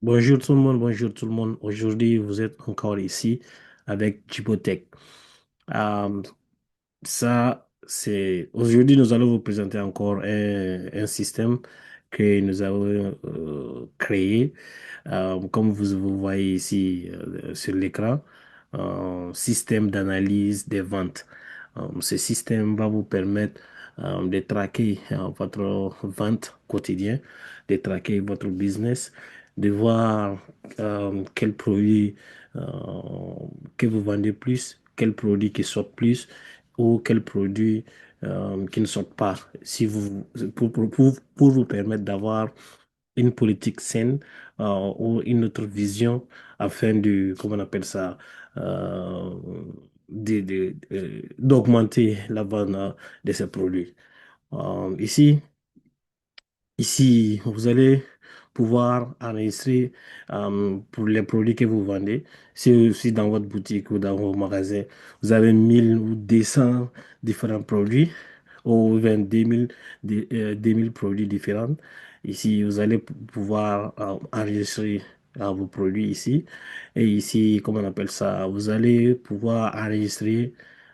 Bonjour tout le monde, bonjour tout le monde. Aujourd'hui, vous êtes encore ici avec Jibotech. Euh, Aujourd'hui, nous allons vous présenter encore un système que nous avons créé. Comme vous voyez ici sur l'écran, système d'analyse des ventes. Ce système va vous permettre de traquer votre vente quotidienne, de traquer votre business, de voir quel produit euh, que vous vendez plus, quel produit qui sort plus ou quel produit qui ne sort pas. Si vous, pour vous permettre d'avoir une politique saine ou une autre vision afin de, comment on appelle ça, euh, d'augmenter la vente de ces produits. Ici, Ici, vous allez pouvoir enregistrer pour les produits que vous vendez. Si dans votre boutique ou dans vos magasins, vous avez 1000 ou 200 différents produits ou 22 000, 2000 produits différents. Ici, vous allez pouvoir enregistrer vos produits ici. Et ici, comment on appelle ça? Vous allez pouvoir enregistrer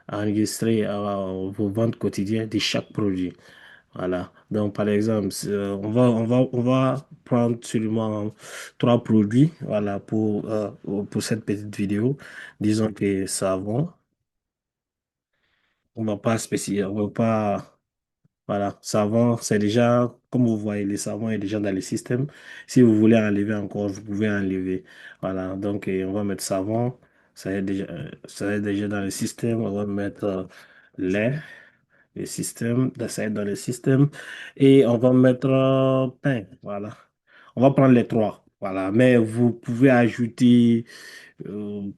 vos ventes quotidiennes de chaque produit. Voilà. Donc, par exemple, on va prendre seulement trois produits, voilà, pour cette petite vidéo. Disons que savon. On va pas spécifier, on va pas, voilà, savon, c'est déjà, comme vous voyez, le savon est déjà dans le système. Si vous voulez enlever encore, vous pouvez enlever. Voilà. Donc, on va mettre savon. Ça est déjà dans le système. On va mettre lait. Le système, d'essayer dans le système. Et on va mettre pain, voilà. On va prendre les trois, voilà. Mais vous pouvez ajouter,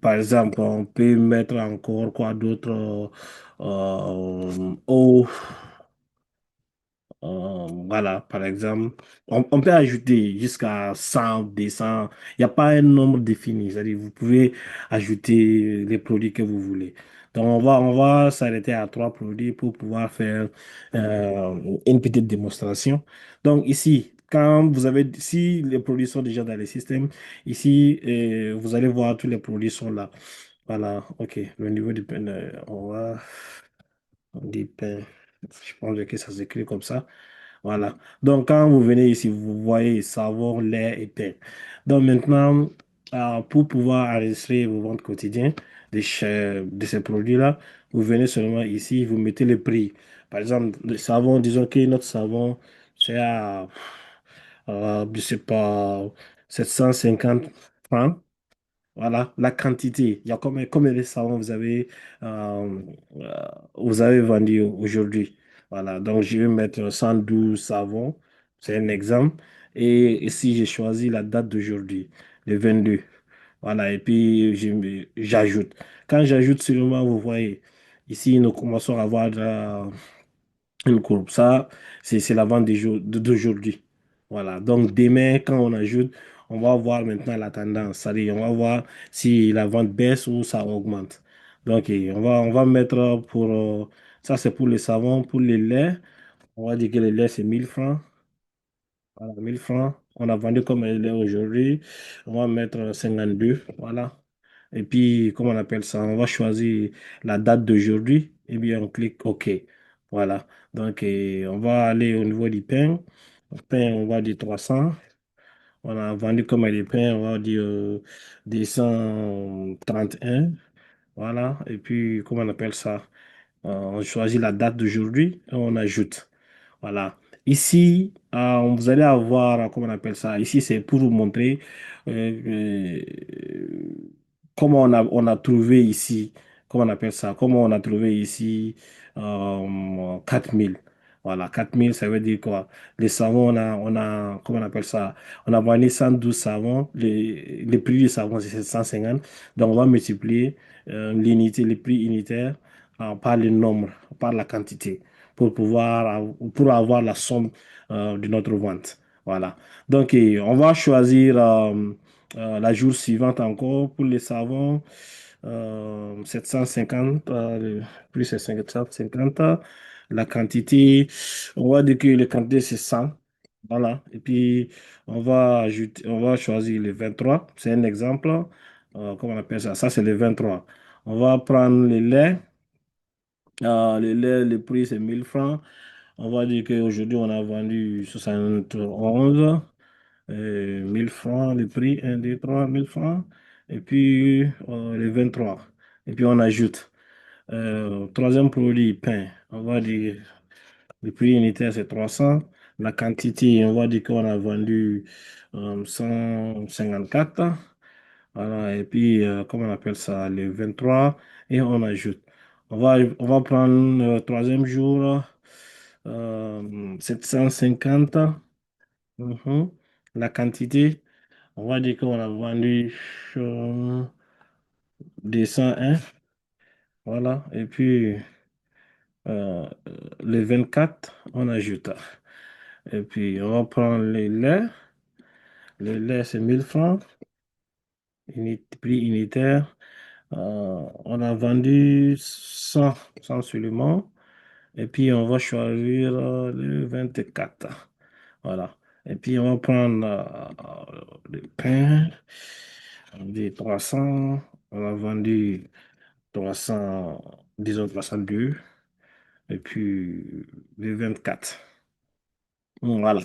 par exemple, on peut mettre encore quoi d'autre, eau, voilà, par exemple, on peut ajouter jusqu'à 100, 200. Il n'y a pas un nombre défini. C'est-à-dire, vous pouvez ajouter les produits que vous voulez. Donc, on va s'arrêter à trois produits pour pouvoir faire une petite démonstration. Donc, ici, si les produits sont déjà dans le système, ici, vous allez voir tous les produits sont là. Voilà, OK. Le niveau du pain, on va des pains. Je pense que ça s'écrit comme ça. Voilà. Donc, quand vous venez ici, vous voyez savon, lait et pain. Donc, maintenant, pour pouvoir enregistrer vos ventes quotidiennes de ces produits-là, vous venez seulement ici, vous mettez le prix. Par exemple, le savon, disons que notre savon, c'est à, je sais pas, 750 francs. Voilà, la quantité. Il y a combien de savons euh, euh, vous avez vendu aujourd'hui. Voilà, donc je vais mettre 112 savons. C'est un exemple. Et ici, j'ai choisi la date d'aujourd'hui, le 22. Voilà, et puis j'ajoute. Quand j'ajoute seulement, vous voyez, ici, nous commençons à avoir une courbe. Ça, c'est la vente d'aujourd'hui. Voilà. Donc, demain, quand on ajoute, on va voir maintenant la tendance. C'est-à-dire, on va voir si la vente baisse ou ça augmente. Donc, on va mettre ça, c'est pour les savons. Pour les laits, on va dire que les laits, c'est 1000 francs. Voilà, 1000 francs. On a vendu comme elle est aujourd'hui. On va mettre 52. Voilà. Et puis, comment on appelle ça? On va choisir la date d'aujourd'hui. Et bien, on clique OK. Voilà. Donc, on va aller au niveau du pain. Le pain, on va dire 300. On a vendu comme elle est pain, on va dire 231. Voilà. Et puis, comment on appelle ça? On choisit la date d'aujourd'hui et on ajoute. Voilà. Ici, vous allez avoir, comment on appelle ça? Ici, c'est pour vous montrer comment on a trouvé ici, comment on appelle ça? Comment on a trouvé ici 4000. Voilà, 4000, ça veut dire quoi? Les savons, comment on appelle ça? On a vendu 112 savons. Les prix du savon, c'est 750. Donc, on va multiplier l'unité, les prix unitaires par le nombre, par la quantité pour avoir la somme de notre vente. Voilà. Donc, on va choisir la jour suivante encore pour les savons. 750 plus c'est 750. La quantité, on va dire que la quantité c'est 100. Voilà. Et puis, on va choisir le 23. C'est un exemple. Comment on appelle ça? Ça, c'est le 23. On va prendre le lait. Le lait, le prix, c'est 1 000 francs. On va dire qu'aujourd'hui, on a vendu 71. 1 000 francs, le prix, 1, 2, 3, 1 000 francs. Et puis, le 23. Et puis, on ajoute. Troisième produit, pain. On va dire, le prix unitaire, c'est 300. La quantité, on va dire qu'on a vendu 154. Voilà. Et puis, comment on appelle ça, le 23. Et on ajoute. On va prendre le troisième jour, 750. Mhm. La quantité, on va dire qu'on a vendu euh, 201. Voilà. Et puis, le 4 on ajoute. Et puis, on va prendre les laits. Le lait, c'est 1 000 francs, prix unitaire. On a vendu 100 100 seulement. Et puis, on va choisir le 4. Voilà. Et puis, on va prendre le pain. On dit 300. On a vendu 300, disons 302. Et puis, le 24. Voilà.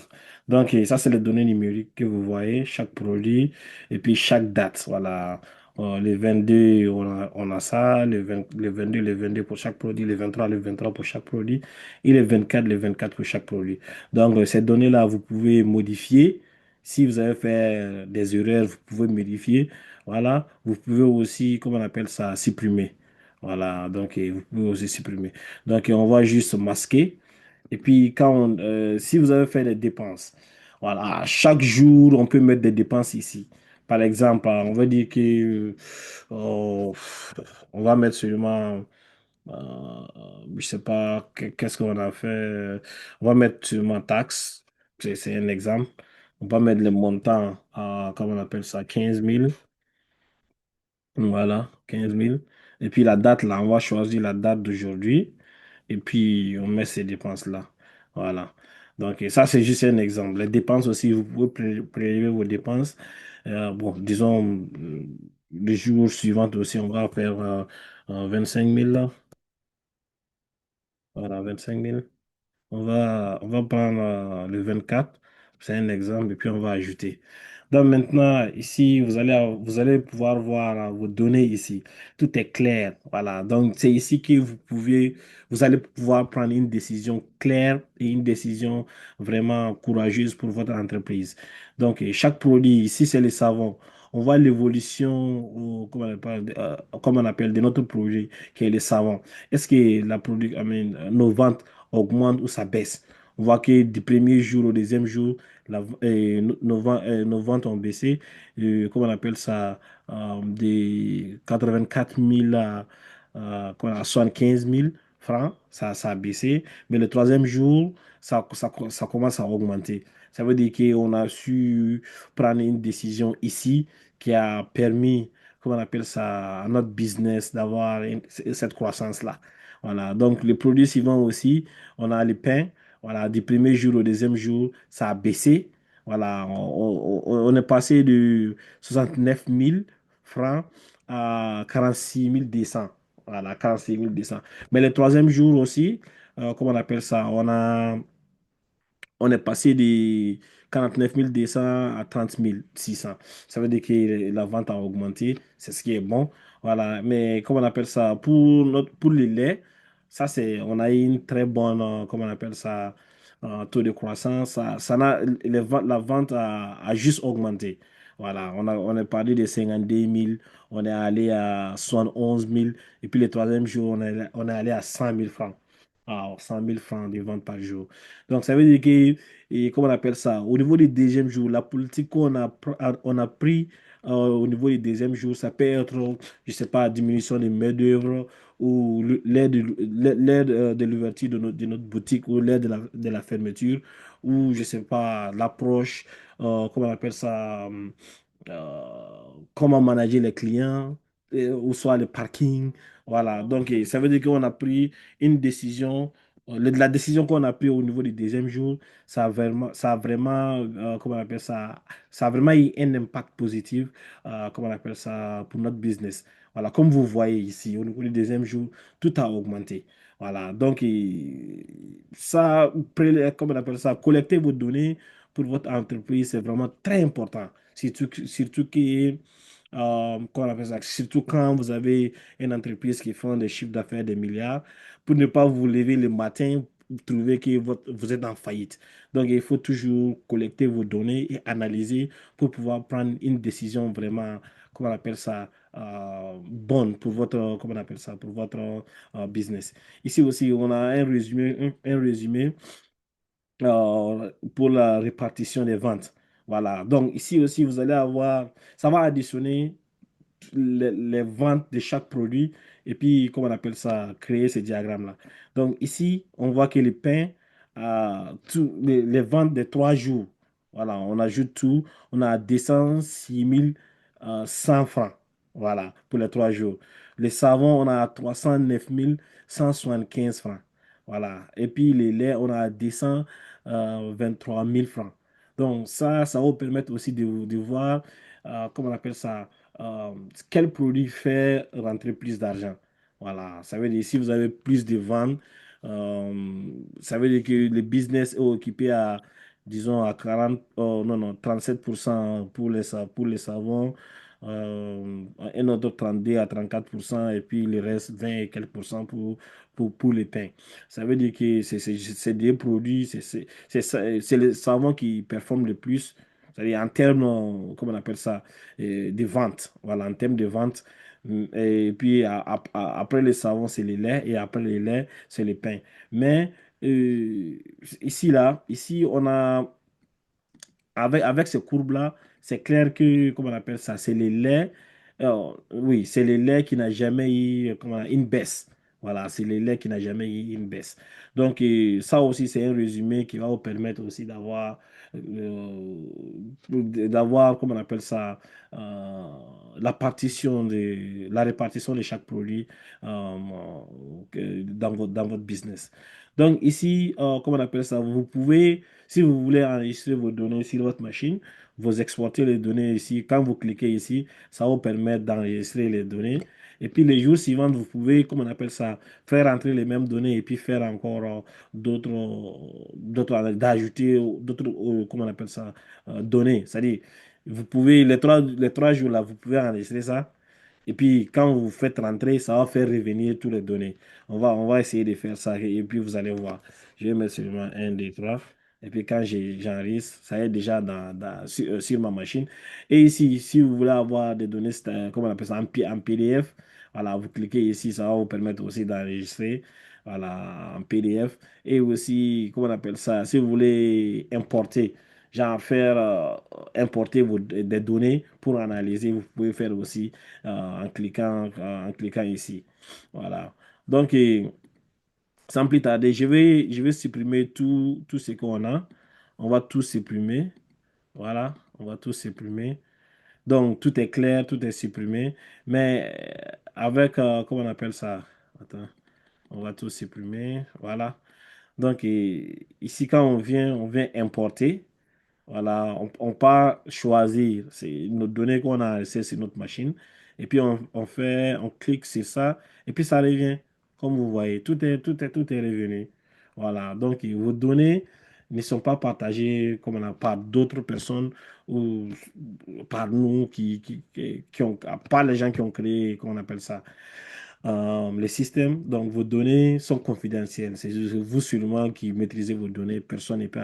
Donc, ça, c'est les données numériques que vous voyez, chaque produit, et puis chaque date. Voilà. Le 22, on a ça, le 22, le 22 pour chaque produit, le 23, le 23 pour chaque produit, et le 24 pour chaque produit. Donc, ces données-là, vous pouvez modifier. Si vous avez fait des erreurs, vous pouvez modifier. Voilà. Vous pouvez aussi, comment on appelle ça, supprimer. Voilà. Donc, vous pouvez aussi supprimer. Donc, on va juste masquer. Et puis, si vous avez fait des dépenses, voilà, chaque jour, on peut mettre des dépenses ici. Par exemple, on va dire que, euh, on va mettre seulement, je sais pas, qu'est-ce qu'on a fait. On va mettre seulement taxes. C'est un exemple. On va mettre le montant à, comment on appelle ça, 15 000. Voilà, 15 000. Et puis la date, là, on va choisir la date d'aujourd'hui. Et puis on met ces dépenses-là. Voilà. Donc, et ça, c'est juste un exemple. Les dépenses aussi, vous pouvez prélever vos dépenses. Bon, disons, le jour suivant aussi, on va faire 5 000 là. Voilà, 25 000. On va prendre le 4. C'est un exemple, et puis on va ajouter. Donc maintenant, ici, vous allez pouvoir voir vos données ici. Tout est clair. Voilà. Donc c'est ici que vous allez pouvoir prendre une décision claire et une décision vraiment courageuse pour votre entreprise. Donc chaque produit, ici, c'est le savon. On voit l'évolution, comme on appelle, de notre projet, qui est le savon. Est-ce que nos ventes augmente ou ça baisse. On voit que du premier jour au deuxième jour, nos ventes ont baissé. Comment on appelle ça? De 84 000 à 75 000 francs, ça a baissé. Mais le troisième jour, ça commence à augmenter. Ça veut dire qu'on a su prendre une décision ici qui a permis, comment on appelle ça, à notre business d'avoir cette croissance-là. Voilà. Donc, les produits suivants aussi, on a les pains. Voilà, du premier jour au deuxième jour, ça a baissé. Voilà, on est passé de 69 000 francs à 46 200. Voilà, 46 200. Mais le troisième jour aussi, comment on appelle ça? On est passé de 49 200 à 30 600. Ça veut dire que la vente a augmenté. C'est ce qui est bon. Voilà. Mais comment on appelle ça? Pour le lait, on a eu une très bonne, comment on appelle ça, taux de croissance. La vente a juste augmenté. Voilà. On est parlé de 52 000. On est allé à 71 000. Et puis le troisième jour, on est allé à 100 000 francs. Alors, 100 000 francs de vente par jour. Donc, ça veut dire que, et comment on appelle ça, au niveau du deuxième jour, la politique on a pris au niveau du deuxième jour, ça peut être, je sais pas, diminution de main-d'œuvre ou l'aide de l'ouverture de notre boutique ou l'aide de la fermeture ou, je sais pas, l'approche, comment on appelle ça, comment manager les clients, ou soit le parking. Voilà. Donc, ça veut dire qu'on a pris une décision La décision qu'on a prise au niveau du deuxième jour, comment on appelle ça, ça a vraiment eu un impact positif, comment on appelle ça, pour notre business. Voilà, comme vous voyez ici, au niveau du deuxième jour, tout a augmenté. Voilà, donc ça, comment on appelle ça, collecter vos données pour votre entreprise, c'est vraiment très important. Surtout comment on appelle ça, surtout quand vous avez une entreprise qui fait des chiffres d'affaires de milliards pour ne pas vous lever le matin, trouver que vous êtes en faillite. Donc, il faut toujours collecter vos données et analyser pour pouvoir prendre une décision vraiment, comment on appelle ça, bonne pour votre, comment on appelle ça, pour votre business. Ici aussi, on a un résumé pour la répartition des ventes. Voilà. Donc, ici aussi, vous allez avoir, ça va additionner les ventes de chaque produit et puis, comment on appelle ça, créer ce diagramme-là. Donc, ici, on voit que le pain, les ventes de 3 jours, voilà, on ajoute tout, on a 206 100 francs, voilà, pour les 3 jours. Les savons, on a 309 175 francs, voilà. Et puis, les laits, on a 223 000 francs. Donc, ça va vous permettre aussi de voir, comment on appelle ça, euh, quel produit fait rentrer plus d'argent. Voilà, ça veut dire si vous avez plus de ventes, ça veut dire que le business est occupé à, disons, à 40, oh, non, non, 37% pour les savons, un autre 32 à 34% et puis le reste 20 et quelques pourcents pour les pains. Ça veut dire que c'est des produits, c'est les savons qui performent le plus. C'est-à-dire en termes, comment on appelle ça, de vente. Voilà, en termes de vente. Et puis après les savons, c'est les laits. Et après les laits, c'est les pains. Mais ici, on a avec ces courbes-là, c'est clair que, comment on appelle ça, c'est les laits. Oui, c'est les laits qui n'a jamais eu une baisse. Voilà, c'est les laits qui n'a jamais eu une baisse. Donc, ça aussi, c'est un résumé qui va vous permettre aussi d'avoir, comment on appelle ça, la répartition de chaque produit dans votre business. Donc, ici, comment on appelle ça, vous pouvez si vous voulez enregistrer vos données sur votre machine, vous exportez les données ici. Quand vous cliquez ici, ça va vous permettre d'enregistrer les données. Et puis les jours suivants, vous pouvez, comme on appelle ça, faire entrer les mêmes données et puis faire encore d'ajouter d'autres, comment on appelle ça, données. C'est-à-dire, vous pouvez, les trois jours là, vous pouvez enregistrer ça. Et puis, quand vous faites rentrer, ça va faire revenir toutes les données. On va essayer de faire ça et puis vous allez voir. Je vais mettre seulement un, 2, 3. Et puis, quand j'enregistre, ça est déjà sur ma machine. Et ici, si vous voulez avoir des données, comment on appelle ça, en PDF, voilà, vous cliquez ici, ça va vous permettre aussi d'enregistrer, voilà, en PDF. Et aussi, comment on appelle ça, si vous voulez importer, genre faire importer des données pour analyser, vous pouvez faire aussi en cliquant ici. Voilà. Donc, sans plus tarder, je vais supprimer tout ce qu'on a. On va tout supprimer. Voilà, on va tout supprimer. Donc, tout est clair, tout est supprimé. Mais avec, comment on appelle ça? Attends, on va tout supprimer. Voilà. Donc, ici, quand on vient importer. Voilà, on peut choisir, c'est nos données qu'on a laissées sur notre machine, et puis on clique sur ça, et puis ça revient. Comme vous voyez, tout est revenu. Voilà, donc vos données ne sont pas partagées comme on a par d'autres personnes ou par nous qui ont, par les gens qui ont créé, qu'on appelle ça les systèmes, donc vos données sont confidentielles. C'est juste vous seulement qui maîtrisez vos données. Personne ne peut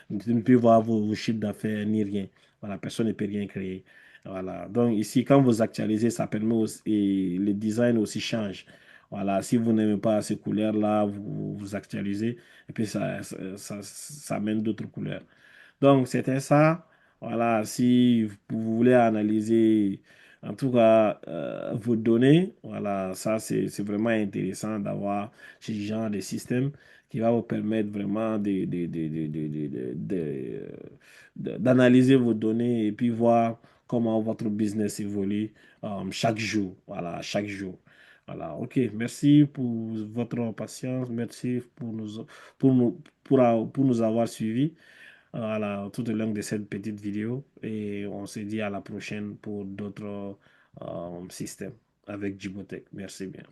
ne peut voir vos chiffres d'affaires ni rien. Voilà, personne ne peut rien créer. Voilà. Donc ici, quand vous actualisez, ça permet aussi, et le design aussi change. Voilà, si vous n'aimez pas ces couleurs-là, vous actualisez et puis ça amène d'autres couleurs. Donc, c'était ça. Voilà, si vous voulez analyser, en tout cas, vos données, voilà, ça, c'est vraiment intéressant d'avoir ce genre de système qui va vous permettre vraiment d'analyser vos données et puis voir comment votre business évolue chaque jour. Voilà, chaque jour. Voilà, ok. Merci pour votre patience. Merci pour nous avoir suivis voilà, tout au long de cette petite vidéo. Et on se dit à la prochaine pour d'autres systèmes avec Jibotech. Merci bien.